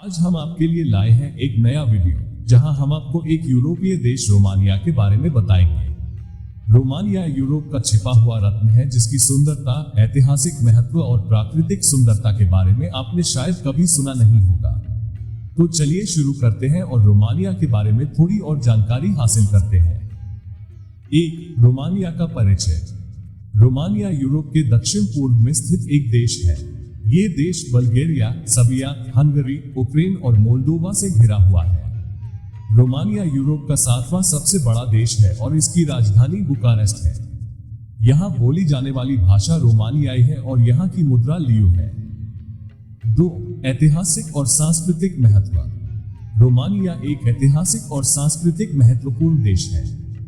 आज हम आपके लिए लाए हैं एक नया वीडियो जहां हम आपको एक यूरोपीय देश रोमानिया के बारे में बताएंगे। रोमानिया यूरोप का छिपा हुआ रत्न है जिसकी सुंदरता, ऐतिहासिक महत्व और प्राकृतिक सुंदरता के बारे में आपने शायद कभी सुना नहीं होगा। तो चलिए शुरू करते हैं और रोमानिया के बारे में थोड़ी और जानकारी हासिल करते हैं। 1. रोमानिया का परिचय। रोमानिया यूरोप के दक्षिण पूर्व में स्थित एक देश है। ये देश बल्गेरिया, सर्बिया, हंगरी, यूक्रेन और मोल्डोवा से घिरा हुआ है। रोमानिया यूरोप का 7वां सबसे बड़ा देश है और इसकी राजधानी बुकारेस्ट है। यहाँ बोली जाने वाली भाषा रोमानियाई है और यहाँ की मुद्रा लियो है। 2. ऐतिहासिक और सांस्कृतिक महत्व। रोमानिया एक ऐतिहासिक और सांस्कृतिक महत्वपूर्ण देश है।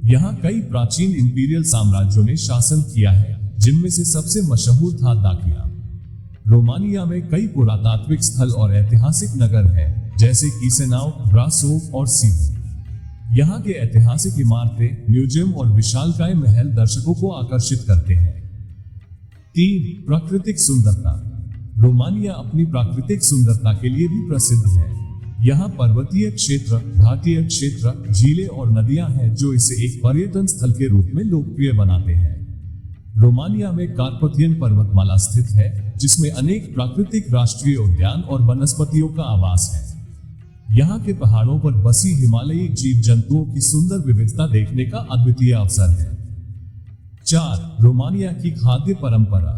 यहाँ कई प्राचीन इंपीरियल साम्राज्यों ने शासन किया है, जिनमें से सबसे मशहूर था दाकिया। रोमानिया में कई पुरातात्विक स्थल और ऐतिहासिक नगर हैं, जैसे कीसेनाउ, ब्रासोव और सीबू। यहाँ के ऐतिहासिक इमारतें, म्यूजियम और विशालकाय महल दर्शकों को आकर्षित करते हैं। 3. प्राकृतिक सुंदरता। रोमानिया अपनी प्राकृतिक सुंदरता के लिए भी प्रसिद्ध है। यहाँ पर्वतीय क्षेत्र, घाटीय क्षेत्र, झीलें और नदियां हैं जो इसे एक पर्यटन स्थल के रूप में लोकप्रिय बनाते हैं। रोमानिया में कार्पथियन पर्वतमाला स्थित है, जिसमें अनेक प्राकृतिक राष्ट्रीय उद्यान और वनस्पतियों का आवास है। यहाँ के पहाड़ों पर बसी हिमालयी जीव जंतुओं की सुंदर विविधता देखने का अद्वितीय अवसर है। 4. रोमानिया की खाद्य परंपरा।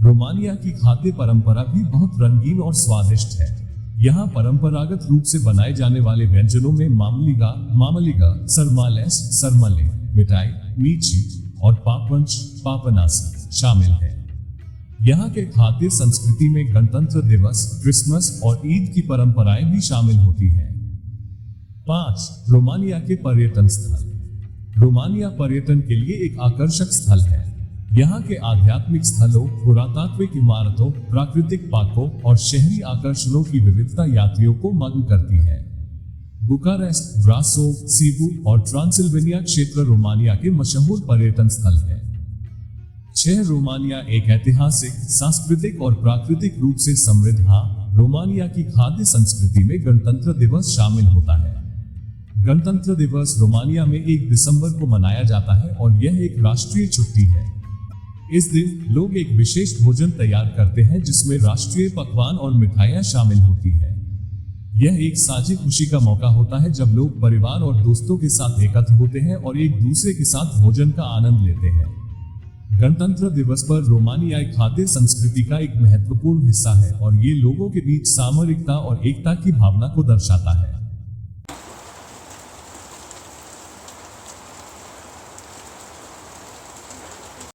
रोमानिया की खाद्य परंपरा भी बहुत रंगीन और स्वादिष्ट है। यहाँ परंपरागत रूप से बनाए जाने वाले व्यंजनों में मामलिगा, सरमालेस, सरमले, मिठाई, मीची और पापनासी शामिल है। यहाँ के खाद्य संस्कृति में गणतंत्र दिवस, क्रिसमस और ईद की परंपराएं भी शामिल होती हैं। 5. रोमानिया के पर्यटन स्थल। रोमानिया पर्यटन के लिए एक आकर्षक स्थल है। यहाँ के आध्यात्मिक स्थलों, पुरातात्विक इमारतों, प्राकृतिक पार्कों और शहरी आकर्षणों की विविधता यात्रियों को मग्न करती है। बुकारेस्ट, ब्रासोव, सीबू और ट्रांसिल्वेनिया क्षेत्र रोमानिया के मशहूर पर्यटन स्थल हैं। 6. रोमानिया एक ऐतिहासिक, सांस्कृतिक और प्राकृतिक रूप से समृद्ध। रोमानिया की खाद्य संस्कृति में गणतंत्र दिवस शामिल होता है। गणतंत्र दिवस रोमानिया में 1 दिसंबर को मनाया जाता है और यह एक राष्ट्रीय छुट्टी है। इस दिन लोग एक विशेष भोजन तैयार करते हैं जिसमें राष्ट्रीय पकवान और मिठाइयां शामिल होती है। यह एक साझी खुशी का मौका होता है जब लोग परिवार और दोस्तों के साथ एकत्र होते हैं और एक दूसरे के साथ भोजन का आनंद लेते हैं। गणतंत्र दिवस पर रोमानियाई खाद्य संस्कृति का एक महत्वपूर्ण हिस्सा है और ये लोगों के बीच सामरिकता और एकता की भावना को दर्शाता है।